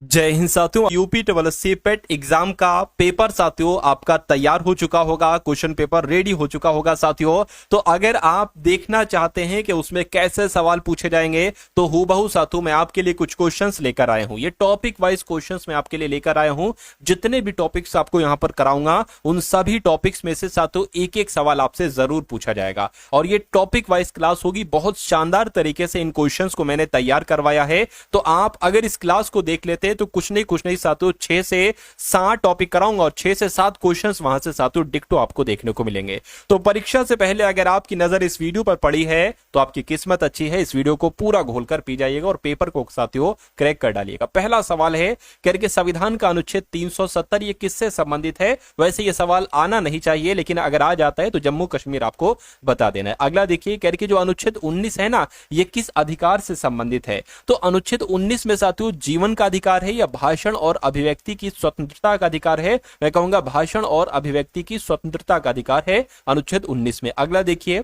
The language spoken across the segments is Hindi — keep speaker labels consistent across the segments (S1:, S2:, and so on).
S1: जय हिंद साथियों। UP triple S C PET exam का पेपर साथियों आपका तैयार हो चुका होगा, क्वेश्चन पेपर रेडी हो चुका होगा साथियों। तो अगर आप देखना चाहते हैं कि उसमें कैसे सवाल पूछे जाएंगे तो हूबहू साथियों मैं आपके लिए कुछ क्वेश्चंस लेकर आया हूं। ये टॉपिक वाइज क्वेश्चंस मैं आपके लिए लेकर आया हूं। जितने भी टॉपिक्स आपको यहां पर कराऊंगा उन सभी टॉपिक्स में से साथियों एक एक सवाल आपसे जरूर पूछा जाएगा और ये टॉपिक वाइज क्लास होगी। बहुत शानदार तरीके से इन क्वेश्चंस को मैंने तैयार करवाया है। तो आप अगर इस क्लास को देख लेते हैं तो कुछ नहीं साथियों 6 से 7 टॉपिक कराऊंगा और 6 से 7 क्वेश्चंस वहां से साथियों डिक्टो आपको देखने को मिलेंगे। तो परीक्षा से पहले अगर आपकी नजर इस वीडियो पर पड़ी है तो आपकी किस्मत अच्छी है। इस वीडियो को पूरा घोलकर पी जाइएगा और पेपर को साथियों क्रैक कर डालिएगा। पहला सवाल है करके संविधान का अनुच्छेद 370 ये किससे संबंधित है। वैसे ये सवाल आना नहीं चाहिए लेकिन अगर आ जाता है तो जम्मू कश्मीर आपको बता देना है। अगला देखिए करके जो अनुच्छेद 19 है ना ये किस अधिकार से संबंधित है। तो अनुच्छेद 19 में साथियों जीवन का अधिकार है या भाषण और अभिव्यक्ति की स्वतंत्रता का अधिकार है। मैं कहूंगा भाषण और अभिव्यक्ति की स्वतंत्रता का अधिकार है अनुच्छेद 19 में। अगला देखिए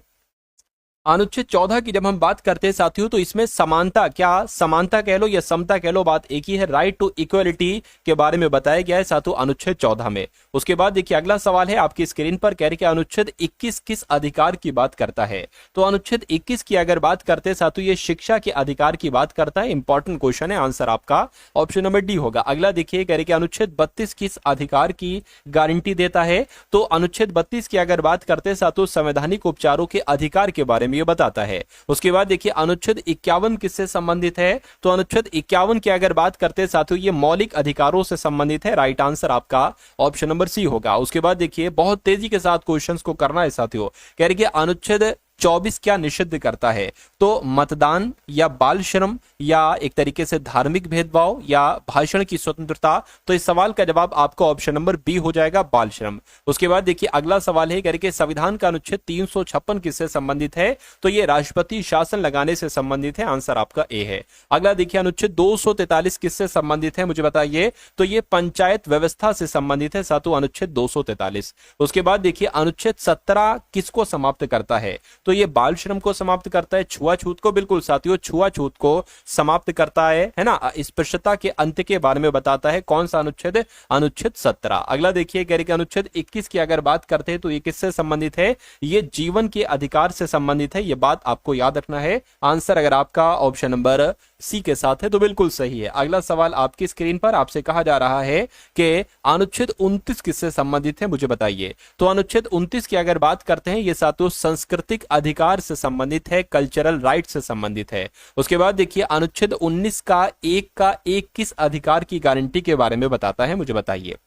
S1: अनुच्छेद 14 की जब हम बात करते हैं साथियों तो इसमें समानता, क्या समानता कह लो या समता कह लो, बात एक ही है। राइट टू इक्वलिटी के बारे में बताया गया है साथियों अनुच्छेद 14 में। उसके बाद देखिए अगला सवाल है आपकी स्क्रीन पर कह रहे कि अनुच्छेद 21 किस अधिकार की बात करता है। तो अनुच्छेद 21 की अगर बात करते हैं साथियों ये शिक्षा के अधिकार की बात करता है। इंपॉर्टेंट क्वेश्चन है, आंसर आपका ऑप्शन नंबर डी होगा। अगला देखिए कह रहे कि अनुच्छेद 32 किस अधिकार की गारंटी देता है। तो अनुच्छेद 32 की अगर बात करते हैं साथियों संवैधानिक उपचारों के अधिकार के बारे में ये बताता है। उसके बाद देखिए अनुच्छेद 51 किससे संबंधित है। तो अनुच्छेद 51 की अगर बात करते हैं साथियों ये मौलिक अधिकारों से संबंधित है। राइट आंसर आपका ऑप्शन नंबर सी होगा। उसके बाद देखिए बहुत तेजी के साथ क्वेश्चंस को करना है साथियों। कह रहे कि अनुच्छेद 24 क्या निषिद्ध करता है। तो मतदान या बाल श्रम या एक तरीके से धार्मिक भेदभाव या भाषण की स्वतंत्रता। तो इस सवाल का जवाब आपका ऑप्शन नंबर बी हो जाएगा, बाल श्रम। उसके बाद देखिए अगला सवाल है करके संविधान का अनुच्छेद 356 किससे संबंधित है। तो ये राष्ट्रपति शासन लगाने से संबंधित है। आंसर आपका ए है। अगला देखिए अनुच्छेद 243 किससे संबंधित है मुझे बताइए। तो ये पंचायत व्यवस्था से संबंधित है साथियों अनुच्छेद 243। उसके बाद देखिए अनुच्छेद 17 किसको समाप्त करता है। तो ये बाल श्रम को समाप्त करता है। छुआछूत को, बिल्कुल साथियों छुआछूत को समाप्त करता है ना। स्पृश्यता के अंत के बारे में बताता है। कौन सा अनुच्छेद, अनुच्छेद 17। अगला देखिए कह रहे कि अनुच्छेद 21 की अगर बात करते हैं तो ये किससे संबंधित है। ये जीवन के अधिकार से संबंधित है। ये बात आपको याद रखना है। आंसर अगर आपका ऑप्शन नंबर सी के साथ है तो बिल्कुल सही है। अगला सवाल आपकी स्क्रीन पर आपसे कहा जा रहा है कि अनुच्छेद 29 किससे संबंधित है मुझे बताइए। तो अनुच्छेद 29 की अगर बात करते हैं ये साथियों सांस्कृतिक अधिकार से संबंधित है, कल्चरल राइट से संबंधित है। उसके बाद देखिए अनुच्छेद 19 का एक किस अधिकार की गारंटी के बारे में बताता है मुझे बताइए।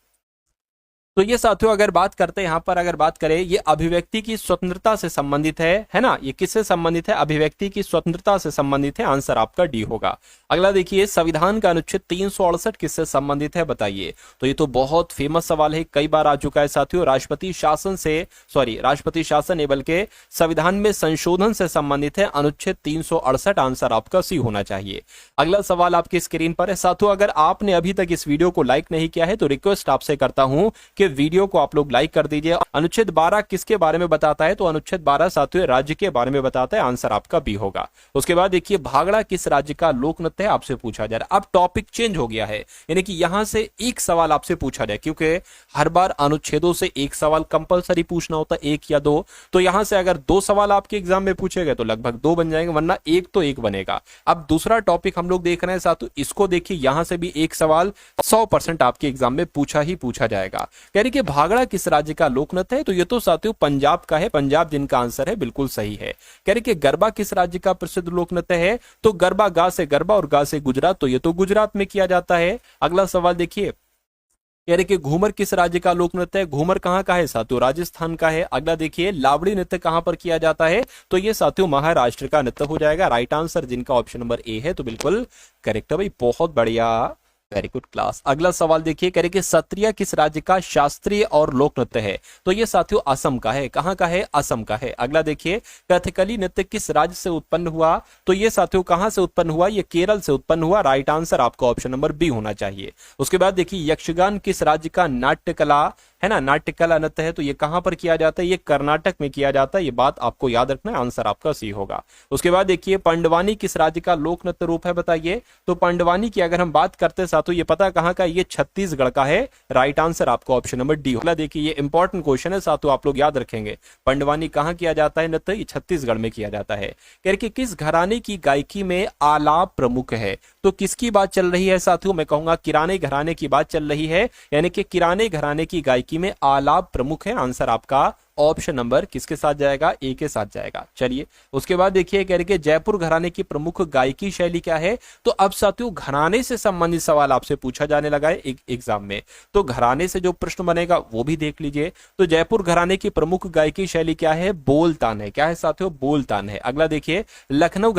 S1: तो ये साथियों अगर बात करते हैं यहां पर अगर बात करें ये अभिव्यक्ति की स्वतंत्रता से संबंधित है ना। ये किससे संबंधित है, अभिव्यक्ति की स्वतंत्रता से संबंधित है। आंसर आपका डी होगा। अगला देखिए संविधान का अनुच्छेद 368 किससे संबंधित है बताइए। तो ये तो बहुत फेमस सवाल है, कई बार आ चुका है साथियों। राष्ट्रपति शासन से, राष्ट्रपति शासन नहीं बल्कि संविधान में संशोधन से संबंधित है अनुच्छेद 368। आंसर आपका सी होना चाहिए। अगला सवाल आपकी स्क्रीन पर है साथियों। अगर आपने अभी तक इस वीडियो को लाइक नहीं किया है तो रिक्वेस्ट आपसे करता हूं कि वीडियो को आप लोग लाइक कर दीजिए। अनुच्छेद 12 किसके बारे में बताता है। तो अनुच्छेद 12 साथियों राज्य के बारे में बताता है। आंसर आपका बी होगा। उसके बाद देखिए भागड़ा किस राज्य का लोक नृत्य है आपसे पूछा जा रहा है। अब टॉपिक चेंज हो गया है, यानी कि यहां से एक सवाल आपसे पूछा जाए, क्योंकि हर बार अनुच्छेदों से एक सवाल कंपलसरी पूछना होता है, एक या दो। तो यहां से अगर 2 सवाल आपके एग्जाम में पूछे गए तो लगभग 2 बन जाएंगे, वरना एक तो एक बनेगा। अब दूसरा टॉपिक हम लोग देख रहे हैं साथियों, इसको देखिए यहां से भी एक सवाल 100% आपके एग्जाम में पूछा ही पूछा जाएगा। कह रही कि भागड़ा किस राज्य का लोक नृत्य है। तो ये तो साथियों पंजाब का है, पंजाब जिनका आंसर है बिल्कुल सही है। कह रही कि गरबा किस राज्य का प्रसिद्ध लोक नृत्य है। तो गरबा गा से गरबा और गा से गुजरात, तो ये तो गुजरात में किया जाता है। अगला सवाल देखिए कह रहे कि घूमर किस राज्य का लोक नृत्य है। घूमर कहां का है साथियों, राजस्थान का है। अगला देखिए लावड़ी नृत्य कहां पर किया जाता है। तो ये साथियों महाराष्ट्र का नृत्य हो जाएगा। राइट आंसर जिनका ऑप्शन नंबर ए है तो बिल्कुल करेक्ट है भाई, बहुत बढ़िया, वेरी गुड क्लास। अगला सवाल देखिए कह रहे कि सत्रिया किस राज्य का शास्त्रीय और लोक नृत्य है। तो ये साथियों असम का है। कहां का है, असम का है। अगला देखिए कथकली नृत्य किस राज्य से उत्पन्न हुआ। तो ये साथियों कहां से उत्पन्न हुआ, ये केरल से उत्पन्न हुआ। राइट आंसर आपका ऑप्शन नंबर बी होना चाहिए। उसके बाद देखिए यक्षगान किस राज्य का नाट्य कला है ना। नाट्यकला नृत्य है तो ये कहां पर किया जाता है, ये कर्नाटक में किया जाता है। ये बात आपको याद रखना है, आंसर आपका सी होगा। उसके बाद देखिए पंडवानी किस राज्य का लोक नृत्य रूप है बताइए। तो पंडवानी की अगर हम बात करते हैं साथियों, ये पता कहां का, ये छत्तीसगढ़ का है। राइट आंसर आपको ऑप्शन नंबर डी होगा। देखिए ये इंपॉर्टेंट क्वेश्चन है साथियों, आप लोग याद रखेंगे। पंडवानी कहां किया जाता है नृत्य, ये छत्तीसगढ़ में किया जाता है। करके किस घराने की गायकी में आलाप प्रमुख है। तो किसकी बात चल रही है साथियों, मैं कहूंगा किराने घराने की बात चल रही है, यानी कि किराने घराने की गायकी में आलाप प्रमुख है। आंसर आपका ऑप्शन नंबर किसके साथ जाएगा, ए के साथ जाएगा। चलिए उसके बाद देखिए कह रहे कि जयपुर घराने की प्रमुख गायकी शैली क्या है। तो अब साथियों घराने से संबंधित सवाल आपसे पूछा जाने लगा है एग्जाम में, तो घराने से जो प्रश्न बनेगा वो भी देख लीजिए। तो जयपुर घराने की प्रमुख गायकी शैली क्या है, बोलतान है। क्या है साथियों, बोलतान है। अगला देखिए लखनऊ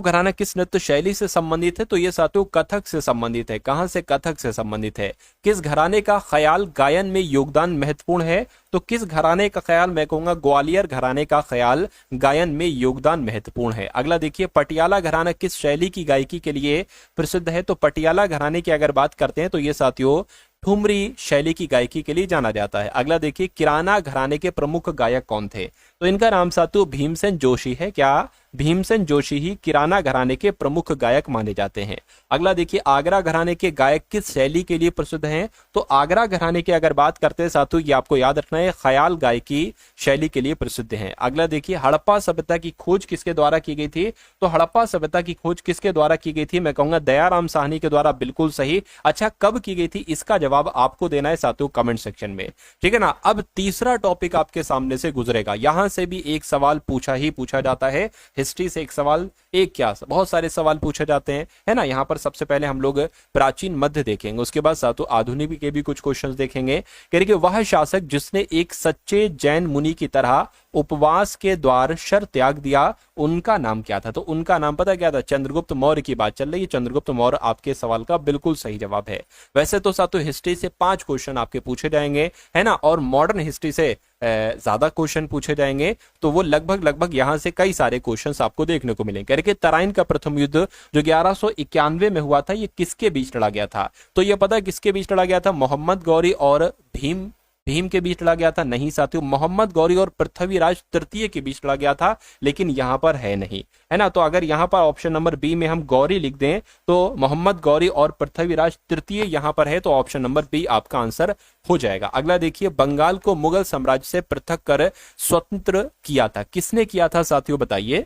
S1: घराना किस नृत्य शैली से संबंधित है। तो ये साथियों कथक से संबंधित है। कहां से, कथक से संबंधित है। किस घराने का ख्याल गायन में योगदान महत्वपूर्ण है। तो किस घराने का ख्याल, मैं कहूंगा ग्वालियर घराने का ख्याल गायन में योगदान महत्वपूर्ण है। अगला देखिए पटियाला घराना किस शैली की गायकी के लिए प्रसिद्ध है। तो पटियाला घराने की अगर बात करते हैं तो ये साथियों ठुमरी शैली की गायकी के लिए जाना जाता है। अगला देखिए किराना घराने के प्रमुख गायक कौन थे। तो इनका नाम साथियों भीमसेन जोशी है। क्या, भीमसेन जोशी ही किराना घराने के प्रमुख गायक माने जाते हैं। अगला देखिए आगरा घराने के गायक किस शैली के लिए प्रसिद्ध हैं। तो आगरा घराने की अगर बात करते हैं साथियों, ये आपको याद रखना है, ख्याल गायकी शैली के लिए प्रसिद्ध हैं। अगला देखिए हड़प्पा सभ्यता की खोज किसके द्वारा की गई थी। तो हड़प्पा सभ्यता की खोज किसके द्वारा की गई थी, मैं कहूंगा दयाराम साहनी के द्वारा। बिल्कुल सही। अच्छा कब की गई थी, इसका जवाब आपको देना है साथियों कमेंट सेक्शन में, ठीक है ना। अब तीसरा टॉपिक आपके सामने से गुजरेगा, यहां से भी एक सवाल पूछा जाता है। हिस्ट्री से एक सवाल, एक क्या बहुत सारे सवाल पूछे जाते हैं, है ना। यहां पर सबसे पहले हम लोग प्राचीन मध्य देखेंगे, उसके बाद साथियों आधुनिक के भी कुछ क्वेश्चंस देखेंगे। कह रहे कि वह शासक जिसने एक सच्चे जैन मुनि की तरह उपवास के द्वार शर त्याग दिया, उनका नाम क्या था। तो उनका नाम पता क्या था, चंद्रगुप्त मौर्य की बात चल रही है। चंद्रगुप्त मौर्य आपके सवाल का बिल्कुल सही जवाब है। वैसे तो साथियों हिस्ट्री से 5 क्वेश्चन आपके पूछे जाएंगे, है ना, और मॉडर्न हिस्ट्री से ज्यादा क्वेश्चन पूछे जाएंगे। तो वो लगभग यहां से कई सारे क्वेश्चंस आपको देखने को मिलेंगे। कह रहे तराइन का प्रथम युद्ध जो 1191 में हुआ था, ये किसके बीच लड़ा गया था। तो ये पता है किसके बीच लड़ा गया था, मोहम्मद गौरी और भीम के बीच लड़ा गया था। नहीं साथियों, मोहम्मद गौरी और पृथ्वीराज तृतीय के बीच लड़ा गया था, लेकिन यहां पर है नहीं, है ना। तो अगर यहां पर ऑप्शन नंबर बी में हम गौरी लिख दें तो मोहम्मद गौरी और पृथ्वीराज तृतीय यहां पर है, तो ऑप्शन नंबर बी आपका आंसर हो जाएगा। अगला देखिए बंगाल को मुगल साम्राज्य से पृथक कर स्वतंत्र किया था, किसने किया था साथियों बताइए।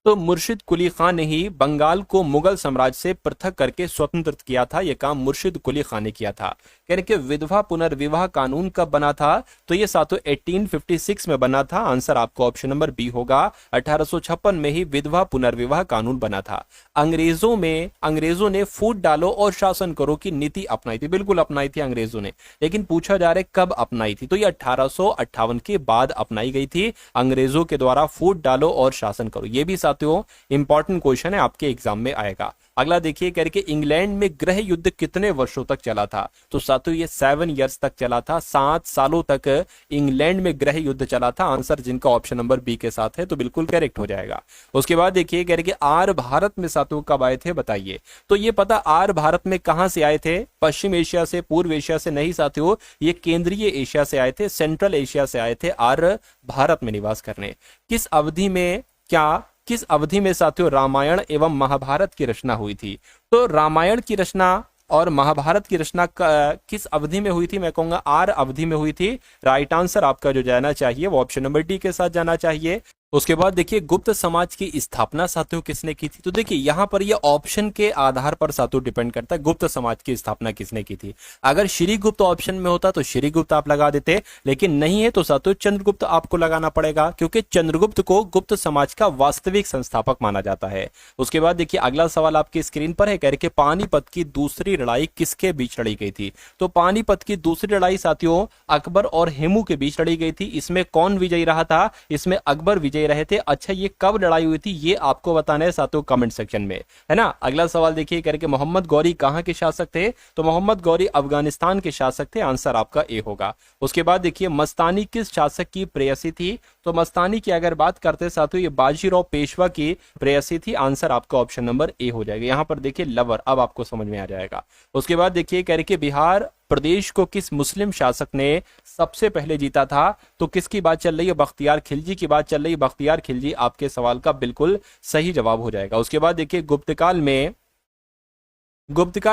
S1: तो मुर्शिद कुली खान ने ही बंगाल को मुगल साम्राज्य से पृथक करके स्वतंत्र किया था। यह काम मुर्शिद कुली खान ने किया था। कह रहे कि विधवा पुनर्विवाह कानून कब बना था। तो ये साथियों 1856 में बना था। आंसर आपको ऑप्शन नंबर बी होगा। 1856 में ही विधवा पुनर्विवाह कानून बना था। अंग्रेजों ने फूट डालो और शासन करो की नीति अपनाई थी। बिल्कुल अपनाई थी अंग्रेजों ने, लेकिन पूछा जा रहा है कब अपनाई थी। तो ये 1858 के बाद अपनाई गई थी अंग्रेजों के द्वारा, फूट डालो और शासन करो। ये भी साथियों इंपॉर्टेंट क्वेश्चन है, आपके एग्जाम में आएगा। अगला देखिए करके इंग्लैंड में गृह युद्ध कितने वर्षों तक चला था। तो साथियों ये 7 इयर्स तक चला था। 7 सालों तक इंग्लैंड में गृह युद्ध चला था। आंसर जिनका ऑप्शन नंबर बी के साथ है तो बिल्कुल करेक्ट हो जाएगा। उसके बाद देखिए कह रहे कि आर्य भारत में साथियों कब आए थे बताइए। तो ये पता आर्य भारत में कहां से आए थे, पश्चिम एशिया से, पूर्व एशिया से नहीं साथियों, ये केंद्रीय एशिया से आए थे, सेंट्रल एशिया से आए थे आर्य भारत में निवास करने। किस अवधि में साथियों रामायण एवं महाभारत की रचना हुई थी। तो रामायण की रचना और महाभारत की रचना किस अवधि में हुई थी, मैं कहूंगा आर्य अवधि में हुई थी। राइट आंसर आपका जो जाना चाहिए वो ऑप्शन नंबर डी के साथ जाना चाहिए। उसके बाद देखिए गुप्त समाज की स्थापना साथियों किसने की थी। तो देखिए यहां पर ये ऑप्शन के आधार पर साथियों डिपेंड करता है गुप्त समाज की स्थापना किसने की थी। अगर श्रीगुप्त ऑप्शन में होता तो श्रीगुप्त आप लगा देते, लेकिन नहीं है तो साथियों चंद्रगुप्त आपको लगाना पड़ेगा, क्योंकि चंद्रगुप्त को गुप्त समाज का वास्तविक संस्थापक माना जाता है। उसके बाद देखिए अगला सवाल आपकी स्क्रीन पर है, कह रहे कि पानीपत की दूसरी लड़ाई किसके बीच लड़ी गई थी। तो पानीपत की दूसरी लड़ाई साथियों अकबर और हेमू के बीच लड़ी गई थी। इसमें कौन विजयी रहा था, इसमें अकबर विजयी ले रहे थे। अच्छा, ये कब लड़ाई हुई थी ये आपको बताना है साथियों कमेंट सेक्शन में, है ना। अगला सवाल देखिए करके, मोहम्मद गौरी कहाँ के शासक थे? तो मोहम्मद गौरी अफगानिस्तान के शासक थे, आंसर आपका ए होगा। उसके बाद देखिए, मस्तानी किस शासक की प्रेयसी थी? तो मस्तानी की अगर बात करते हैं साथियों, ये बाजीराव पेशवा की प्रेयसी थी, आंसर आपका ऑप्शन नंबर ए हो जाएगा। यहां पर देखिए लवर, अब आपको समझ में आ जाएगा। उसके बाद देखिए कह रहे कि बिहार प्रदेश को किस मुस्लिम शासक ने सबसे पहले जीता था? तो किसकी बात चल रही है? बख्तियार खिलजी की बात चल रही है। बख्तियार खिलजी आपके सवाल का बिल्कुल सही जवाब हो जाएगा। उसके बाद देखिए, गुप्तकाल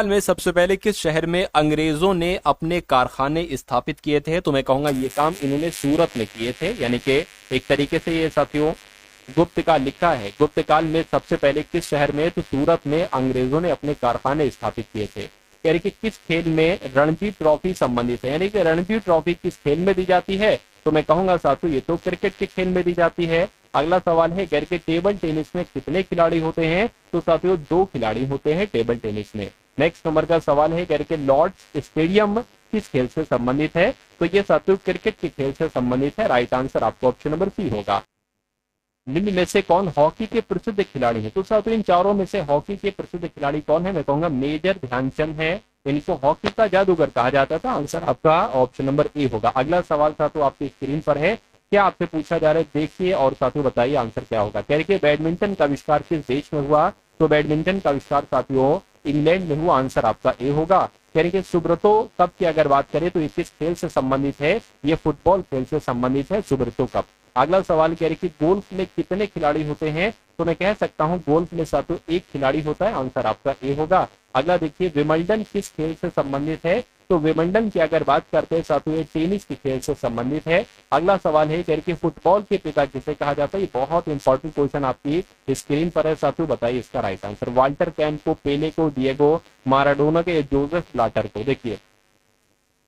S1: में सबसे पहले किस शहर में अंग्रेजों ने अपने कारखाने स्थापित किए थे? तो मैं कहूंगा ये काम इन्होंने सूरत में किए थे, यानी कि एक तरीके से ये साथियों गुप्तकाल लिखा है। गुप्तकाल में सबसे पहले किस शहर में? तो सूरत में अंग्रेजों ने अपने कारखाने स्थापित किए थे। यानी कि किस खेल में रणजी ट्रॉफी संबंधित है? यानी कि रणजी ट्रॉफी किस खेल में दी जाती है? तो मैं कहूंगा साथियों ये तो क्रिकेट के खेल में दी जाती है। अगला सवाल है गैर के टेबल टेनिस में कितने खिलाड़ी होते हैं? तो साथियों 2 खिलाड़ी होते हैं टेबल टेनिस में। नेक्स्ट नंबर का सवाल है गैर के लॉर्ड्स स्टेडियम किस खेल से संबंधित है? तो ये साथियों क्रिकेट के खेल से संबंधित है। राइट आंसर आपको ऑप्शन नंबर सी होगा। निम्न में से कौन हॉकी के प्रसिद्ध खिलाड़ी है? तो साथियों इन चारों में से हॉकी के प्रसिद्ध खिलाड़ी कौन है? मैं कहूंगा मेजर ध्यानचंद है। इनको हॉकी का जादूगर कहा जाता था। आंसर आपका ऑप्शन नंबर ए होगा। अगला सवाल साथियों आपकी स्क्रीन पर है, क्या आपसे पूछा जा रहा है देखिए और साथियों बताइए आंसर क्या होगा। कह रहे बैडमिंटन का आविष्कार किस देश में हुआ? तो बैडमिंटन का आविष्कार साथियों इंग्लैंड में हुआ। आंसर आपका ए होगा। कह रहे सुब्रतो कप की अगर बात करें तो ये किस खेल से संबंधित है? ये फुटबॉल खेल से संबंधित है सुब्रतो कप। अगला सवाल कह रहे कि गोल्फ में कितने खिलाड़ी होते हैं? तो मैं कह सकता हूं गोल्फ में साथियों 1 खिलाड़ी होता है। आंसर आपका ए होगा। अगला देखिए, विंबलडन किस खेल से संबंधित है? तो विंबलडन की अगर बात करते हैं साथियों ये टेनिस के खेल से संबंधित है। अगला सवाल है कि फुटबॉल के पिता किसे कहा जाता है? ये बहुत इंपॉर्टेंट क्वेश्चन आपकी स्क्रीन पर है साथियों, बताइए इसका राइट आंसर। वाल्टर कैंप को, पेले को, डिएगो माराडोना के, जोसेफ ब्लाटर को? देखिए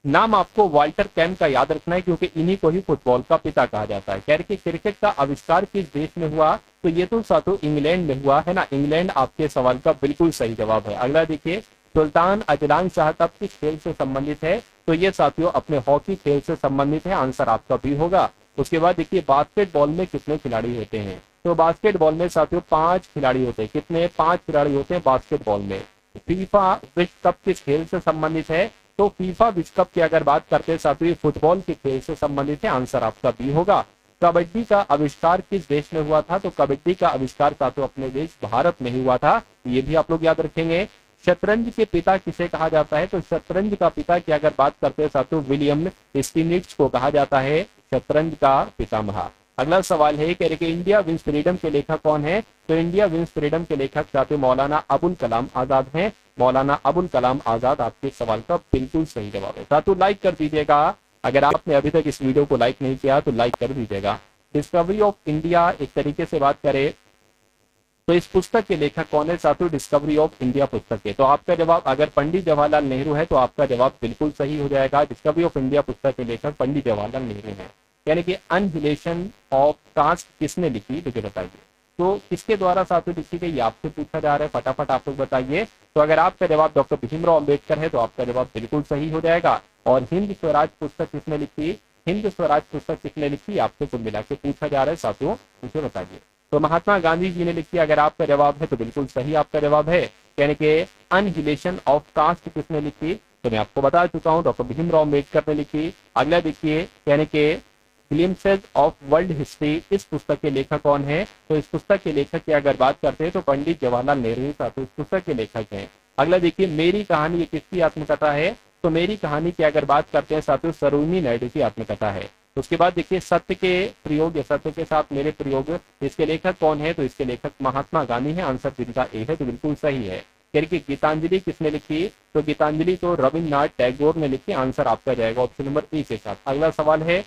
S1: नाम आपको वाल्टर कैंप का याद रखना है क्योंकि इन्हीं को ही फुटबॉल का पिता कहा जाता है। कह रहे क्रिकेट का आविष्कार किस देश में हुआ? तो ये तो साथियों इंग्लैंड में हुआ है ना। इंग्लैंड आपके सवाल का बिल्कुल सही जवाब है। अगला देखिए, सुल्तान अजलान शाह कप किस खेल से संबंधित है? तो ये साथियों अपने हॉकी खेल से संबंधित है। आंसर आपका भी होगा। उसके बाद देखिए, बास्केटबॉल में कितने खिलाड़ी होते हैं? तो बास्केटबॉल में साथियों 5 खिलाड़ी होते हैं। कितने? 5 खिलाड़ी होते हैं बास्केटबॉल में। फीफा विश्व कप किस खेल से संबंधित है? तो फीफा विश्व कप की अगर बात करते हैं साथियों फुटबॉल के खेल से संबंधित है। आंसर आपका बी होगा। कबड्डी का आविष्कार किस देश में हुआ था? तो कबड्डी का आविष्कार साथियों अपने देश भारत में ही हुआ था। ये भी आप लोग याद रखेंगे। शतरंज के पिता किसे कहा जाता है? तो शतरंज का पिता की अगर बात करते हैं साथियों विलियम स्टीनिट्ज को कहा जाता है शतरंज का पितामह। अगला सवाल है कि इंडिया विंस फ्रीडम के लेखक कौन है? तो इंडिया विंस फ्रीडम के लेखक साथियों मौलाना अबुल कलाम आजाद हैं। मौलाना अबुल कलाम आजाद आपके सवाल का बिल्कुल सही जवाब है। साथियों लाइक कर दीजिएगा। अगर आपने अभी तक इस वीडियो को लाइक नहीं किया तो लाइक कर दीजिएगा। डिस्कवरी ऑफ इंडिया एक तरीके से बात करें तो इस पुस्तक के लेखक कौन है साथियों? डिस्कवरी ऑफ इंडिया पुस्तक है। तो आपका जवाब अगर पंडित जवाहरलाल नेहरू है तो आपका जवाब बिल्कुल सही हो जाएगा। डिस्कवरी ऑफ इंडिया पुस्तक के लेखक पंडित जवाहरलाल नेहरू है। यानी कि अनहिलेशन ऑफ कास्ट किसने लिखी? मुझे बताइए। तो किसके द्वारा साथियों लिखी गई आपसे पूछा जा रहा है, फटाफट आप लोग बताइए। तो अगर आपका जवाब डॉक्टर भीमराव अम्बेडकर है तो आपका जवाब बिल्कुल सही हो जाएगा। और हिंद स्वराज पुस्तक किसने लिखी? हिंद स्वराज पुस्तक किसने लिखी आपसे कुल मिला के पूछा जा रहा है साथियों, मुझे बताइए। तो महात्मा गांधी जी ने लिखी। अगर आपका जवाब है तो बिल्कुल सही आपका जवाब है। यानी कि अनहिलेशन ऑफ कास्ट किसने लिखी? तो मैं आपको बता चुका हूँ डॉक्टर भीमराव अम्बेडकर ने लिखी। अगला देखिए, यानी कि ग्लिम्पसेस ऑफ वर्ल्ड हिस्ट्री इस पुस्तक के लेखक कौन है? तो इस पुस्तक के लेखक की अगर बात करते हैं तो पंडित जवाहरलाल नेहरू साथियों इस पुस्तक के लेखक हैं। अगला देखिए, मेरी कहानी ये किसकी आत्मकथा है? तो मेरी कहानी की अगर बात करते हैं साथियों सरोजिनी नायडू की आत्मकथा है। उसके बाद देखिए, सत्य के प्रयोग या सत्य के साथ मेरे प्रयोग इसके लेखक कौन है? तो इसके लेखक महात्मा गांधी है। आंसर जिनका ए है तो बिल्कुल सही है। गीतांजलि किसने लिखी? तो गीतांजलि तो रविन्द्रनाथ टैगोर ने लिखी। आंसर आपका जाएगा ऑप्शन नंबर ए के साथ। अगला सवाल है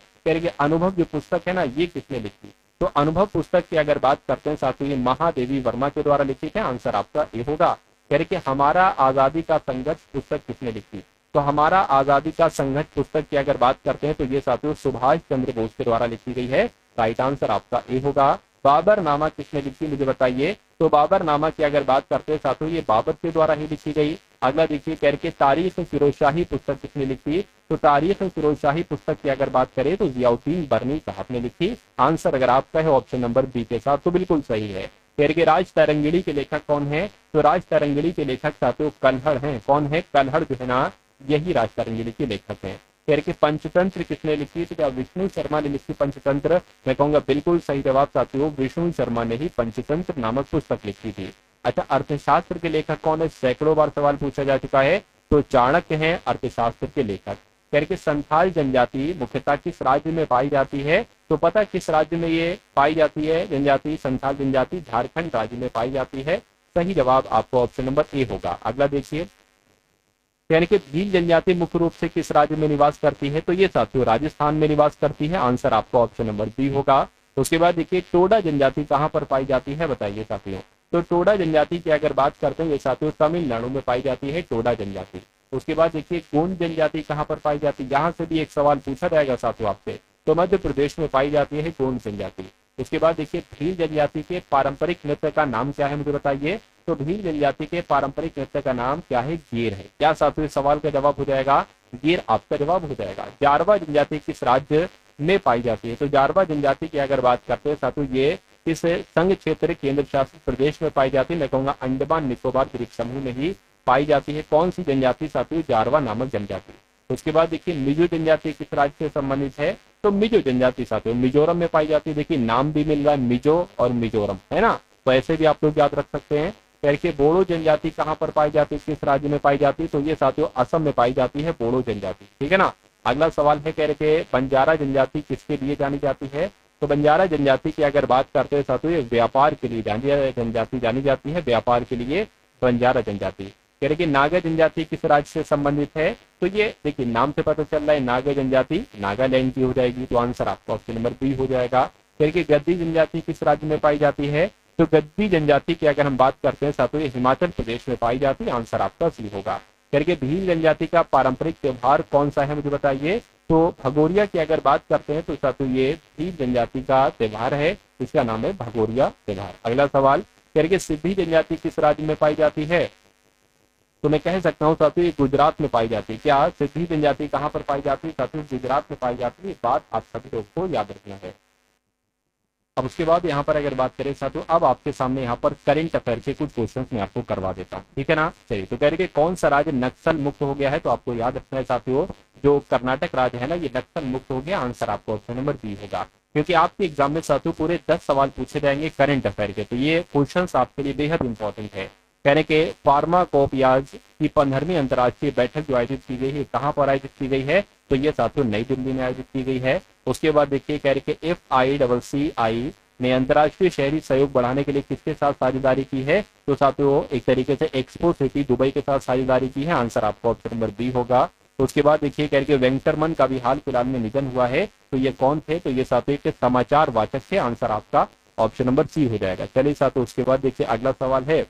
S1: अनुभव जो पुस्तक है ना ये किसने लिखी? तो अनुभव पुस्तक की अगर बात करते हैं साथियों ये महादेवी वर्मा के द्वारा लिखी है। आंसर आपका ए होगा। कह रहे हमारा आजादी का संघर्ष पुस्तक किसने लिखी? तो हमारा आजादी का संघर्ष पुस्तक की अगर बात करते हैं तो ये साथियों सुभाष चंद्र बोस के द्वारा लिखी गई है। राइट आंसर आपका ए होगा। बाबर नामा किसने लिखी मुझे बताइए। तो बाबर नामा की अगर बात करते हैं साथियों ये बाबर के द्वारा ही लिखी गई। अगला देखिए कह के तारीख फिरोजशाही पुस्तक किसने लिखी? तो तारीख फिरोजशाही पुस्तक की अगर बात करें तो जियाउद्दीन बरनी साहब ने लिखी। आंसर अगर आपका है ऑप्शन नंबर बी के साथ तो बिल्कुल सही है। कह के राज तरंगिणी के लेखक कौन है? तो राज तरंगिणी के लेखक साथियों कल्हड़ हैं। कौन है? कल्हड़ जो है ना, यही राज तरंगिणी के लेखक हैं। कह के पंचतंत्र किसने लिखी? तो क्या विष्णु शर्मा ने लिखी पंचतंत्र? मैं कहूंगा बिल्कुल सही जवाब साथियों, विष्णु शर्मा ने ही पंचतंत्र नामक पुस्तक लिखी थी। अच्छा, अर्थशास्त्र के लेखक कौन है? सैकड़ों बार सवाल पूछा जा चुका है। तो चाणक्य हैं अर्थशास्त्र के लेखक। कह के संथाल जनजाति मुख्यतः किस राज्य में पाई जाती है? तो पता किस राज्य में ये पाई जाती है जनजाति? संथाल जनजाति झारखंड राज्य में पाई जाती है। सही जवाब आपको ऑप्शन नंबर ए होगा। अगला देखिए, यानी कि भील जनजाति मुख्य रूप से किस राज्य में निवास करती है? तो ये साथियों राजस्थान में निवास करती है। आंसर आपको ऑप्शन नंबर बी होगा। तो उसके बाद देखिए टोडा जनजाति कहाँ पर पाई जाती है? बताइए साथियों। तो टोडा जनजाति की अगर बात करते हैं ये साथियों तमिलनाडु में पाई जाती है टोडा जनजाति। उसके बाद देखिए गोंड जनजाति कहाँ पर पाई जाती है? यहाँ से भी एक सवाल पूछा जाएगा साथियों आपसे। तो मध्य प्रदेश में पाई जाती है गोंड जनजाति। उसके बाद देखिए भील जनजाति के पारंपरिक नृत्य का नाम क्या है? मुझे बताइए। तो भील जनजाति के पारंपरिक नृत्य का नाम क्या है? गेर है। क्या साथियों सवाल का जवाब हो जाएगा? गेर आपका जवाब हो जाएगा। जारवा जनजाति किस राज्य में पाई जाती है? तो जारवा जनजाति की अगर बात करते हैं साथियों ये इस संघ क्षेत्र केंद्र शासित प्रदेश में पाई जाती है। मैं कहूंगा अंडमान निकोबार द्वीप समूह में ही पाई जाती है। कौन सी जनजाति साथियों? जारवा नामक जनजाति। उसके बाद देखिए मिजो जनजाति किस राज्य से संबंधित है? तो मिजो जनजाति साथियों मिजोरम में पाई जाती है। देखिए नाम भी मिल रहा है मिजो और मिजोरम, है ना, तो ऐसे भी आप लोग याद रख सकते हैं। करके बोडो जनजाति कहाँ पर पाई जाती है? किस राज्य में पाई जाती है? तो ये साथियों असम में पाई जाती है बोडो जनजाति, ठीक है ना। अगला सवाल है कह रहे बंजारा जनजाति किसके लिए जानी जाती है? तो बंजारा जनजाति की अगर बात करते हैं साथियों व्यापार के लिए जनजाति जानी जाती है, व्यापार के लिए बंजारा जनजाति। कह रहे कि नागा जनजाति किस राज्य से संबंधित है? तो ये देखिए नाम से पता चल रहा है नागा जनजाति नागालैंड की हो जाएगी। तो आंसर आपका ऑप्शन नंबर बी हो जाएगा। कह रहे गद्दी जनजाति किस राज्य में पाई जाती है? तो गद्दी जनजाति की अगर हम बात करते हैं साथियों हिमाचल प्रदेश में पाई जाती है। आंसर आपका सी होगा। करके भील जनजाति का पारंपरिक त्योहार कौन सा है? मुझे बताइए। तो भगोरिया की अगर बात करते हैं तो साथियों ये भील जनजाति का त्योहार है, इसका नाम है भगोरिया त्योहार। अगला सवाल करके सिद्धि जनजाति किस राज्य में पाई जाती है? तो मैं कह सकता हूँ साथियों गुजरात में पाई जाती है। क्या सिद्धि जनजाति कहाँ पर पाई जाती है? साथियों गुजरात में पाई जाती है। बात आप सभी लोग को याद रखना है। अब उसके बाद यहाँ पर अगर बात करें साथियों अब आपके सामने यहाँ पर करंट अफेयर के कुछ क्वेश्चंस मैं आपको करवा देता हूँ, ठीक है ना। चलिए, तो कह रहे कौन सा राज्य नक्सल मुक्त हो गया है? तो आपको याद रखना है साथियों जो कर्नाटक राज्य है ना ये नक्सल मुक्त हो गया। आंसर आपको ऑप्शन नंबर बी होगा। क्योंकि आपके एग्जाम में साथियों पूरे 10 सवाल पूछे जाएंगे करंट अफेयर के, तो ये क्वेश्चन आपके लिए बेहद इंपॉर्टेंट है। कहने के फार्माकोपियाज की 15वीं अंतर्राष्ट्रीय बैठक जो आयोजित की गई है कहाँ पर आयोजित की गई है? तो ये साथियों नई दिल्ली में आयोजित की गई है। उसके बाद देखिए कह रहे FICCI ने अंतर्राष्ट्रीय शहरी सहयोग बढ़ाने के लिए किसके साथ साझेदारी की है? तो साथियों एक तरीके से एक्सपो सिटी दुबई के साथ साझेदारी की है। आंसर आपको ऑप्शन नंबर बी होगा। उसके बाद देखिए कह रहे वेंकटरमन का भी हाल फिलहाल में निधन हुआ है। तो ये कौन थे? तो ये साथियों के समाचार वाचक थे। आंसर आपका ऑप्शन नंबर सी हो जाएगा। चलिए साथियों उसके बाद देखिए अगला सवाल है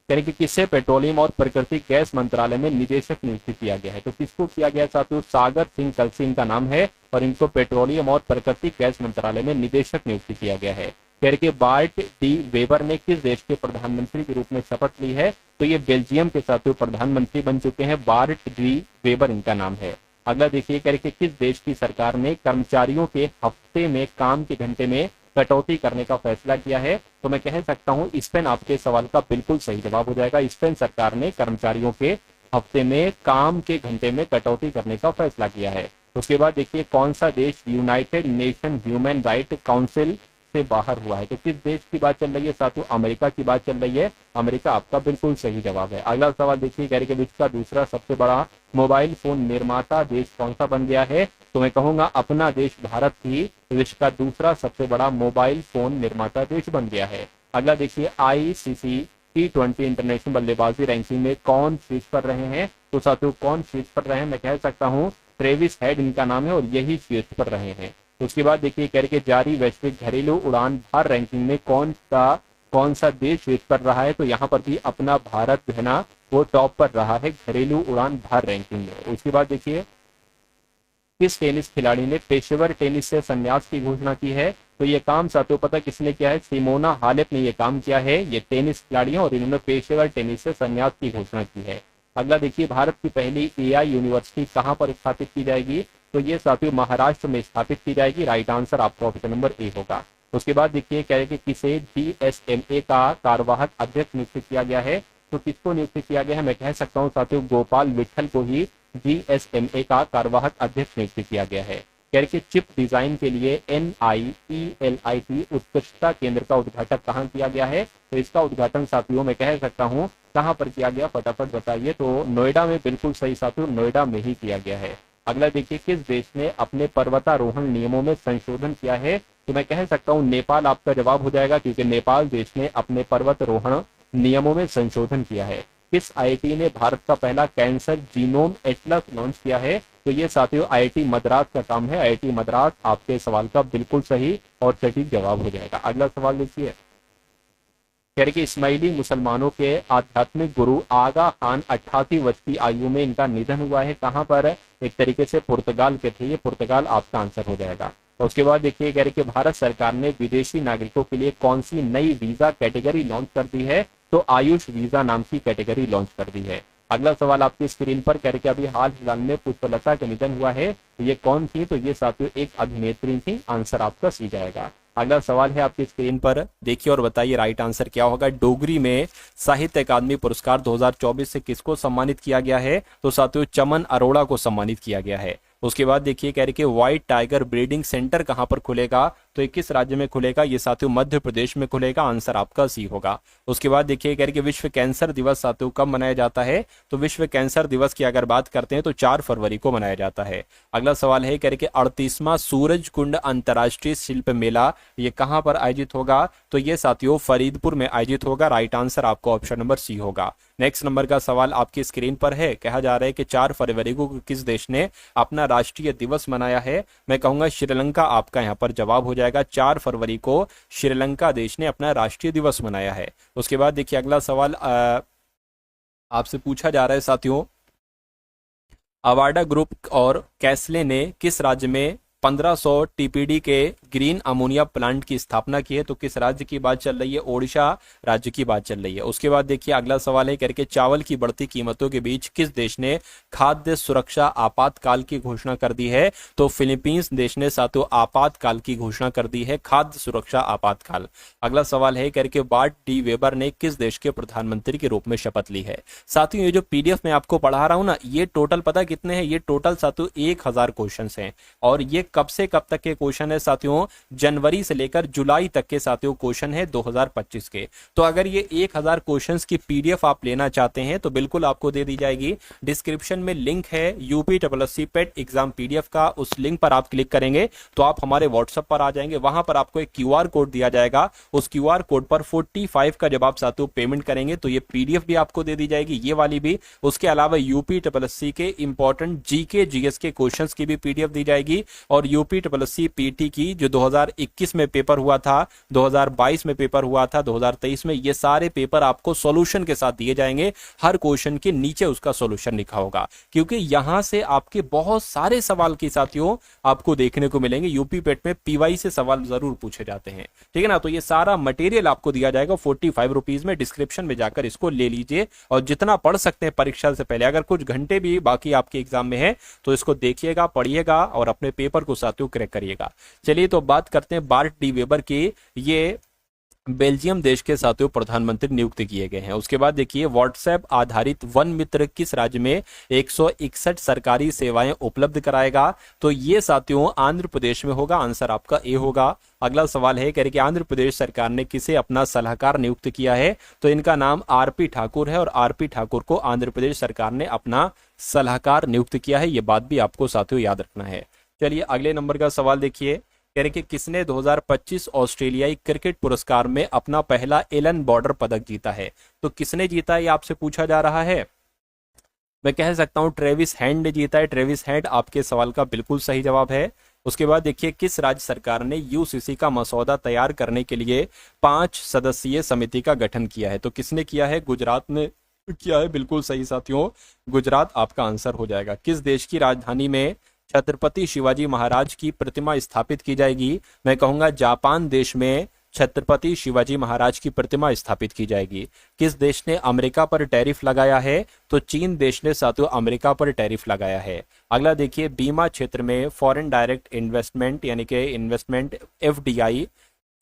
S1: करें कि किससे पेट्रोलियम और प्राकृतिक गैस मंत्रालय में निदेशक नियुक्त किया गया है? तो किसको किया गया साथियों? सागर सिंह कलसी इनका नाम है और इनको पेट्रोलियम और प्राकृतिक गैस मंत्रालय में निदेशक नियुक्त किया गया है। कह के बार्ट डी वेबर ने किस देश के प्रधानमंत्री के रूप में शपथ ली है? तो ये बेल्जियम के साथियों प्रधानमंत्री बन चुके हैं। बार्ट डी वेबर इनका नाम है। अगला देखिए कह के किस देश की सरकार ने कर्मचारियों के हफ्ते में काम के घंटे में कटौती करने का फैसला किया है? तो मैं कह सकता हूं स्पेन आपके सवाल का बिल्कुल सही जवाब हो जाएगा। स्पेन सरकार ने कर्मचारियों के हफ्ते में काम के घंटे में कटौती करने का फैसला किया है। उसके बाद देखिए कौन सा देश United nation human right council से बाहर हुआ है? तो किस देश की बात चल रही है साथियों? अमेरिका की बात चल रही है। अमेरिका आपका बिल्कुल सही जवाब है। अगला सवाल देखिए कह रहे कि विश्व का दूसरा सबसे बड़ा मोबाइल फोन निर्माता देश कौन सा बन गया है? तो मैं कहूंगा अपना देश भारत ही विश्व का दूसरा सबसे बड़ा मोबाइल फोन निर्माता देश बन गया है। अगला देखिए ICC T20 इंटरनेशनल बल्लेबाजी रैंकिंग में कौन शीर्ष पर रहे हैं? तो साथियों कौन शीर्ष पर रहे हैं? मैं कह सकता हूँ ट्रेविस हेड इनका नाम है और यही शीर्ष पर रहे हैं। उसके बाद देखिए कह रहे जारी वैश्विक घरेलू उड़ान भार रैंकिंग में कौन सा देश शीर्ष पर रहा है? तो यहाँ पर भी अपना भारत जो है ना वो टॉप पर रहा है घरेलू उड़ान भार रैंकिंग में। उसके बाद देखिए किस टेनिस खिलाड़ी ने पेशेवर टेनिस से संन्यास की घोषणा की है? तो ये काम साथियों पता किसने किया है? सिमोना हालेप ने ये काम किया है। ये टेनिस खिलाड़ी हैं और इन्होंने पेशेवर टेनिस से संन्यास की घोषणा की है। अगला देखिए, भारत की पहली एआई यूनिवर्सिटी कहां पर स्थापित की जाएगी? तो ये साथियों महाराष्ट्र में स्थापित की जाएगी। राइट आंसर आपका ऑप्शन नंबर ए होगा। उसके बाद देखिए क्या है कि किसे जीएसएमए का कार्यवाहक अध्यक्ष नियुक्त किया गया है? तो किसको नियुक्त किया गया है? मैं कह सकता हूँ साथियों गोपाल विट्ठल को ही जीएसएमए का कार्यवाहक अध्यक्ष नियुक्त किया गया है। कह के चिप डिजाइन के लिए NIELIT उत्कृष्टता केंद्र का उद्घाटन कहाँ किया गया है? तो इसका उद्घाटन साथियों मैं कह सकता हूँ कहाँ पर किया गया, फटाफट बताइए। तो नोएडा में, बिल्कुल सही साथियों, नोएडा में ही किया गया है। अगला देखिए, किस देश ने अपने पर्वतारोहण नियमों में संशोधन किया है? तो मैं कह सकता हूँ नेपाल आपका जवाब हो जाएगा, क्योंकि नेपाल देश ने अपने पर्वतारोहण नियमों में संशोधन किया है। किस आईआईटी ने भारत का पहला कैंसर जीनोम एटलस लॉन्च किया है? तो ये साथियों आईआईटी मद्रास का काम है। आईआईटी मद्रास आपके सवाल का बिल्कुल सही और सटीक जवाब हो जाएगा। अगला सवाल देखिए, कह रहे कि इस्माइली मुसलमानों के आध्यात्मिक गुरु आगा खान 88 वर्ष की आयु में इनका निधन हुआ है। कहां पर? एक तरीके से पुर्तगाल के थे। ये पुर्तगाल आपका आंसर हो जाएगा। और उसके बाद देखिए कह रहे कि भारत सरकार ने विदेशी नागरिकों के लिए कौन सी नई वीजा कैटेगरी लॉन्च कर दी है? तो आयुष वीजा नाम की कैटेगरी लॉन्च कर दी है। अगला सवाल आपकी स्क्रीन पर कह रहे कि अभी हाल फिलहाल में पुष्पलता का निधन हुआ है, तो ये कौन थी? तो ये साथियों एक अभिनेत्री थी। आंसर आपका सी जाएगा। अगला सवाल है आपकी स्क्रीन पर, देखिए और बताइए राइट आंसर क्या होगा। डोगरी में साहित्य अकादमी पुरस्कार 2024 से किसको सम्मानित किया गया है? तो साथियों चमन अरोड़ा को सम्मानित किया गया है। उसके बाद देखिए कह रहे कि व्हाइट टाइगर ब्रीडिंग सेंटर कहां पर खुलेगा? तो 21 राज्य में खुलेगा। ये साथियों मध्य प्रदेश में खुलेगा। आंसर आपका सी होगा। उसके बाद देखिए कह रहे कि विश्व कैंसर दिवस साथियों कब मनाया जाता है? तो विश्व कैंसर दिवस की अगर बात करते हैं तो 4 फरवरी को मनाया जाता है। अगला सवाल है कह रहे कि 38वां सूरज कुंड अंतर्राष्ट्रीय शिल्प मेला ये कहां पर आयोजित होगा? तो ये साथियों फरीदपुर में आयोजित होगा। राइट आंसर आपको ऑप्शन नंबर सी होगा। नेक्स्ट नंबर का सवाल आपकी स्क्रीन पर है। कहा जा रहा है कि 4 फरवरी को किस देश ने अपना राष्ट्रीय दिवस मनाया है? मैं कहूंगा श्रीलंका आपका यहां पर जवाब हो जाएगा। 4 फरवरी को श्रीलंका देश ने अपना राष्ट्रीय दिवस मनाया है। उसके बाद देखिए अगला सवाल आपसे पूछा जा रहा है साथियों, अवाडा ग्रुप और कैसले ने किस राज्य में 1500 टीपीडी के ग्रीन अमोनिया प्लांट की स्थापना की है? तो किस राज्य की बात चल रही है? ओडिशा राज्य की बात चल रही है। उसके बाद देखिए अगला सवाल है करके चावल की बढ़ती कीमतों के बीच किस देश ने खाद्य सुरक्षा आपातकाल की घोषणा कर दी है? तो फिलीपींस देश ने साथियों आपातकाल की घोषणा कर दी है, खाद्य सुरक्षा आपातकाल। अगला सवाल है करके बार्ट डी वेबर ने किस देश के प्रधानमंत्री के रूप में शपथ ली है? साथियों ये जो पीडीएफ में आपको पढ़ा रहा हूं ना, ये टोटल पता कितने हैं? ये टोटल साथियों 1000 क्वेश्चन हैं। और ये कब से कब तक के क्वेश्चन है साथियों? जनवरी से लेकर जुलाई तक के साथियों क्वेश्चन है 2025 के। तो अगर ये 1000 क्वेश्चंस की पीडीएफ आप लेना चाहते हैं तो बिल्कुल आपको दे दी जाएगी। डिस्क्रिप्शन में लिंक है यूपीएससी पेट एग्जाम पीडीएफ का। उस लिंक पर आप क्लिक करेंगे तो आप हमारे व्हाट्सएप पर आ जाएंगे। वहां पर आपको एक क्यूआर कोड दिया जाएगा। उस क्यूआर कोड पर 45 का जब आप साथियों पेमेंट करेंगे तो ये पीडीएफ भी आपको दे दी जाएगी, ये वाली भी। उसके अलावा यूपीएससी के इंपॉर्टेंट जीके जीएस के क्वेश्चंस की भी पीडीएफ दी जाएगी। और यूपीएससी पीटी की जो 2021 में पेपर हुआ था, 2022 में पेपर हुआ था, 2023 में, ये सारे पेपर आपको सॉल्यूशन के साथ दिए जाएंगे। हर क्वेश्चन के नीचे उसका सॉल्यूशन लिखा होगा, क्योंकि यहां से आपके बहुत सारे सवाल की साथियों आपको देखने को मिलेंगे। यूपी पेट में पीवाई से सवाल जरूर पूछे जाते हैं, ठीक है ना। तो ये सारा मटेरियल आपको दिया जाएगा 45 रुपीज में। डिस्क्रिप्शन में जाकर इसको ले लीजिए और जितना पढ़ सकते हैं परीक्षा से पहले, अगर कुछ घंटे भी बाकी आपके एग्जाम में है तो इसको देखिएगा, पढ़िएगा और अपने पेपर को साथियों क्रैक करिएगा। चलिए तो बात करते हैं बार्ट डी वेबर की। ये बेल्जियम देश के साथियों प्रधानमंत्री नियुक्त किए गए हैं। उसके बाद देखिए व्हाट्सएप आधारित वन मित्र किस राज्य में 161 सरकारी सेवाएं उपलब्ध कराएगा? तो ये साथियों आंध्र प्रदेश में होगा। आंसर आपका ए होगा। अगला सवाल है कह रहे कि आंध्र प्रदेश सरकार ने किसे अपना सलाहकार नियुक्त किया है? तो इनका नाम आरपी ठाकुर है और आरपी ठाकुर को आंध्र प्रदेश सरकार ने अपना सलाहकार नियुक्त किया है। ये बात भी आपको साथियों याद रखना है। चलिए अगले नंबर का सवाल देखिए, कह रहे कि किसने 2025 ऑस्ट्रेलियाई क्रिकेट पुरस्कार में अपना पहला एलन बॉर्डर पदक जीता है? तो किसने जीता है ये आपसे पूछा जा रहा है। मैं कह सकता हूं ट्रेविस हेड ने जीता है। ट्रेविस हेड आपके सवाल का बिल्कुल सही जवाब है। उसके बाद देखिए किस राज्य सरकार ने यूसीसी का मसौदा तैयार करने के लिए 5 सदस्यीय समिति का गठन किया है? तो किसने किया है? गुजरात ने किया है। बिल्कुल सही साथियों, गुजरात आपका आंसर हो जाएगा। किस देश की राजधानी में छत्रपति शिवाजी महाराज की प्रतिमा स्थापित की जाएगी? मैं कहूंगा जापान देश में छत्रपति शिवाजी महाराज की प्रतिमा स्थापित की जाएगी। किस देश ने अमेरिका पर टैरिफ लगाया है? तो चीन देश ने साथियों अमेरिका पर टैरिफ लगाया है। अगला देखिए, बीमा क्षेत्र में फॉरेन डायरेक्ट इन्वेस्टमेंट यानी कि इन्वेस्टमेंट एफडीआई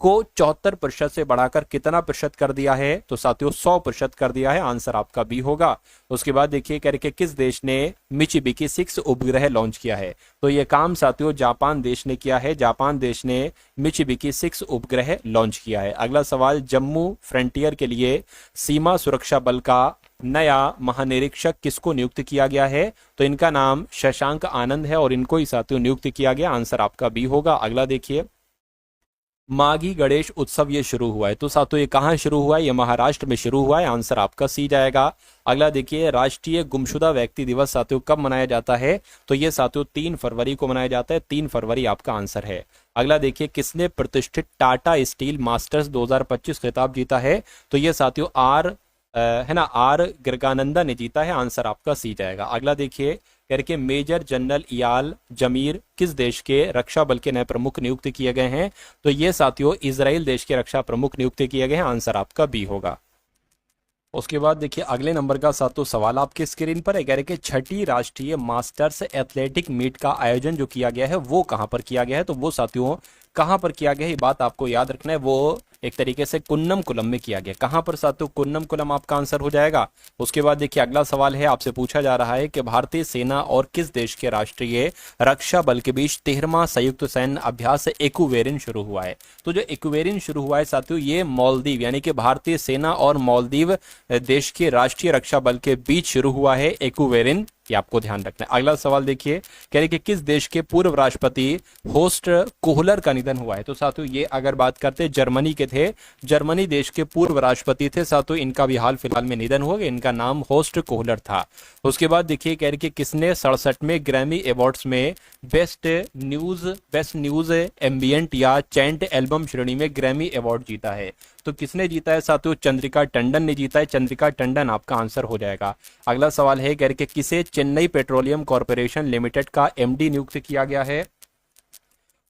S1: को 74% से बढ़ाकर कितना प्रतिशत कर दिया है? तो साथियों 100% कर दिया है। आंसर आपका बी होगा। उसके बाद देखिए करके किस देश ने मित्सुबिशी 6 उपग्रह लॉन्च किया है? तो ये काम साथियों जापान देश ने किया है। जापान देश ने मित्सुबिशी 6 उपग्रह लॉन्च किया है। अगला सवाल, जम्मू फ्रंटियर के लिए सीमा सुरक्षा बल का नया महानिरीक्षक किसको नियुक्त किया गया है? तो इनका नाम शशांक आनंद है और इनको ही साथियों नियुक्त किया गया। आंसर आपका बी होगा। अगला देखिए, माघी गणेश उत्सव ये शुरू हुआ है, तो साथियों ये कहाँ शुरू हुआ है? ये महाराष्ट्र में शुरू हुआ है। आंसर आपका सी जाएगा। अगला देखिए, राष्ट्रीय गुमशुदा व्यक्ति दिवस साथियों कब मनाया जाता है? तो ये साथियों 3 फरवरी को मनाया जाता है। 3 फरवरी आपका आंसर है। अगला देखिए, किसने प्रतिष्ठित टाटा स्टील मास्टर्स 2025 खिताब जीता है? तो ये साथियों आर गिरगानंदा ने जीता है। आंसर आपका सी जाएगा। अगला देखिए करके, मेजर जनरल इयाल जमीर किस देश के रक्षा बल के नए प्रमुख नियुक्त किए गए हैं? तो ये साथियों इजराइल देश के रक्षा प्रमुख नियुक्त किए गए हैं। आंसर आपका बी होगा। उसके बाद देखिए अगले नंबर का साथियों सवाल आपके स्क्रीन पर है। कह रहे कि छठी राष्ट्रीय मास्टर्स एथलेटिक मीट का आयोजन जो किया गया है वो कहां पर किया गया है? तो वो साथियों कहां पर किया गया है, ये बात आपको याद रखना है। वो एक तरीके से कुन्नम-कुलम में किया गया। कहां पर साथियों? कुन्नम-कुलम आपका आंसर हो जाएगा। उसके बाद देखिए अगला सवाल है, आपसे पूछा जा रहा है कि भारतीय सेना और किस देश के राष्ट्रीय रक्षा बल के बीच 13वां संयुक्त सैन्य अभ्यास एक्वेरिन शुरू हुआ है? तो जो एक्वेरिन शुरू हुआ है साथियों, ये मालदीव यानी कि भारतीय सेना और मालदीव देश के राष्ट्रीय रक्षा बल के बीच शुरू हुआ है एक्वेरिन। ये आपको ध्यान रखना है। अगला सवाल देखिए, कह रहे कि किस देश के पूर्व राष्ट्रपति होस्ट कोहलर का निधन हुआ है? तो साथियों ये अगर बात करते जर्मनी के थे, जर्मनी देश के पूर्व राष्ट्रपति थे साथियों, इनका भी हाल फिलहाल में निधन हुआ। इनका नाम होस्ट कोहलर था। उसके बाद देखिए कह रहे कि किसने 67वें ग्रैमी अवार्ड्स में बेस्ट न्यूज एम्बियंट या चैंट एल्बम श्रेणी में ग्रैमी अवार्ड जीता है? तो किसने जीता है साथियों? चंद्रिका टंडन ने जीता है। चंद्रिका टंडन आपका आंसर हो जाएगा। अगला सवाल है, कह रहे कि किसे चेन्नई पेट्रोलियम कॉर्पोरेशन लिमिटेड का एमडी नियुक्त किया गया है?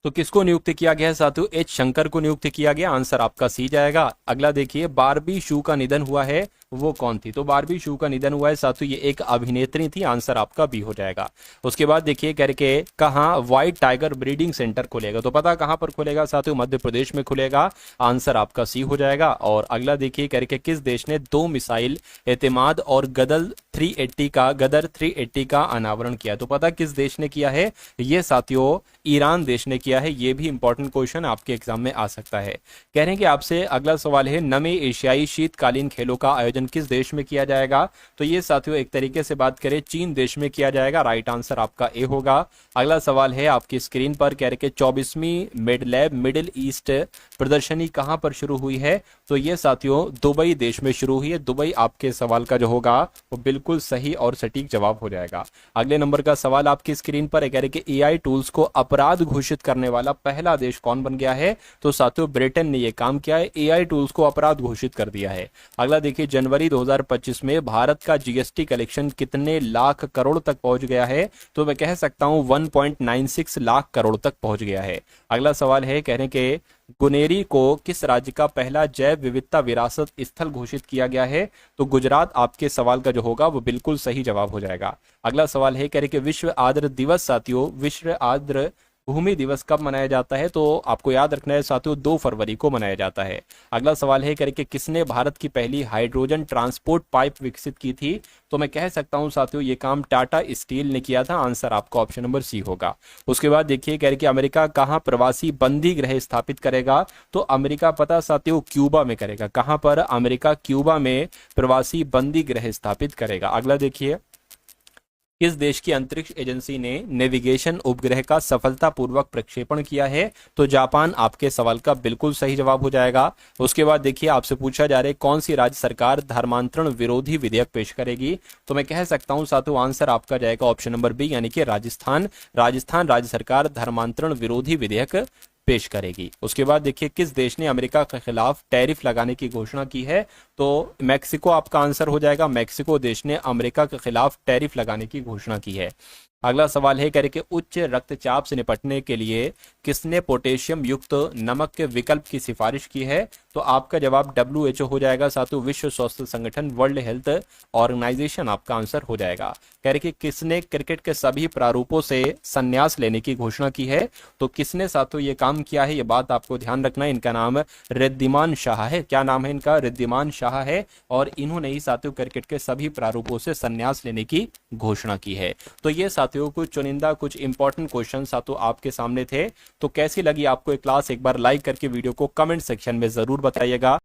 S1: तो किसको नियुक्त किया गया है साथियों? एच शंकर को नियुक्त किया गया। आंसर आपका सी जाएगा। अगला देखिए, बारबी शू का निधन हुआ है, वो कौन थी? तो बारबी शू का निधन हुआ है साथियों, ये एक अभिनेत्री थी। आंसर आपका बी हो जाएगा। उसके बाद देखिए करके कहाँ व्हाइट टाइगर ब्रीडिंग सेंटर खुलेगा? तो पता कहां पर खुलेगा साथियों? मध्य प्रदेश में खुलेगा। आंसर आपका सी हो जाएगा। और अगला देखिए करके किस देश ने 2 मिसाइल एतमाद और गदर 380 का अनावरण किया? तो पता किस देश ने किया है? ये साथियों ईरान देश ने किया है। ये भी इंपॉर्टेंट क्वेश्चन आपके एग्जाम में आ सकता है। कह रहे हैं कि आपसे अगला सवाल है, नवे एशियाई शीतकालीन खेलों का आयोजन किस देश में किया जाएगा? तो ये साथियों एक तरीके से बात करें चीन देश में किया जाएगा। राइट आंसर आपका ए होगा। अगला सवाल है आपकी स्क्रीन पर, कह रहे कि 24वीं मिडलैब मिडिल ईस्ट प्रदर्शनी कहां पर शुरू हुई है? तो ये साथियों दुबई देश में शुरू हुई है। दुबई आपके सवाल का जो होगा वो बिल्कुल सही और सटीक जवाब हो जाएगा। अगले नंबर का सवाल आपकी स्क्रीन पर है, कह रहे कि एआई टूल्स को अपराध घोषित करने वाला पहला देश कौन बन गया है? तो साथियों ब्रिटेन ने यह काम किया है, एआई टूल्स को अपराध घोषित कर दिया है। अगला देखिए, जनवरी 2025 में भारत का जीएसटी कलेक्शन कितने लाख करोड़ तक पहुंच गया है? तो मैं कह सकता हूं 1.96 लाख करोड़ तक पहुंच गया है। अगला सवाल है, कह रहे कि गुनेरी को किस राज्य का पहला जैव विविधता विरासत स्थल घोषित किया गया है? तो गुजरात आपके सवाल का जो होगा वो बिल्कुल सही जवाब हो जाएगा। अगला सवाल है, कह रहे कि विश्व आर्द्र दिवस साथियों, विश्व आर्द्र भूमि दिवस कब मनाया जाता है? तो आपको याद रखना है साथियों 2 फरवरी को मनाया जाता है। अगला सवाल है, कह रहे कि किसने भारत की पहली हाइड्रोजन ट्रांसपोर्ट पाइप विकसित की थी? तो मैं कह सकता हूं साथियों ये काम टाटा स्टील ने किया था। आंसर आपका ऑप्शन नंबर सी होगा। उसके बाद देखिए कह रहे कि अमेरिका कहां प्रवासी बंदी गृह स्थापित करेगा? तो अमेरिका पता साथियों क्यूबा में करेगा। कहां पर? अमेरिका क्यूबा में प्रवासी बंदी गृह स्थापित करेगा। अगला देखिए, किस देश की अंतरिक्ष एजेंसी ने नेविगेशन उपग्रह का सफलतापूर्वक प्रक्षेपण किया है? तो जापान आपके सवाल का बिल्कुल सही जवाब हो जाएगा। उसके बाद देखिए आपसे पूछा जा रहा है कौन सी राज्य सरकार धर्मांतरण विरोधी विधेयक पेश करेगी? तो मैं कह सकता हूं साथियों आंसर आपका जाएगा ऑप्शन नंबर बी यानी कि राजस्थान राज्य सरकार धर्मांतरण विरोधी विधेयक पेश करेगी। उसके बाद देखिए किस देश ने अमेरिका के खिलाफ टैरिफ लगाने की घोषणा की है? तो मैक्सिको आपका आंसर हो जाएगा। मैक्सिको देश ने अमेरिका के खिलाफ टैरिफ लगाने की घोषणा की है। अगला सवाल है करके उच्च रक्तचाप से निपटने के लिए किसने पोटेशियम युक्त नमक के विकल्प की सिफारिश की है? तो आपका जवाब WHO हो जाएगा। साथियों विश्व स्वास्थ्य संगठन, वर्ल्ड हेल्थ ऑर्गेनाइजेशन आपका आंसर हो जाएगा। कह रहे कि किसने क्रिकेट के सभी प्रारूपों से संन्यास लेने की घोषणा की है? तो किसने साथियों ये काम किया है, ये बात आपको ध्यान रखना है। इनका नाम रिद्धिमान शाह है। क्या नाम है इनका? रिद्धिमान शाह है। और इन्होंने ही साथियों क्रिकेट के सभी प्रारूपों से संन्यास लेने की घोषणा की है। तो ये साथियों कुछ चुनिंदा कुछ इंपॉर्टेंट क्वेश्चन साथियों आपके सामने थे। तो कैसी लगी आपको ये क्लास? एक बार लाइक करके वीडियो को कमेंट सेक्शन में जरूर बताइएगा।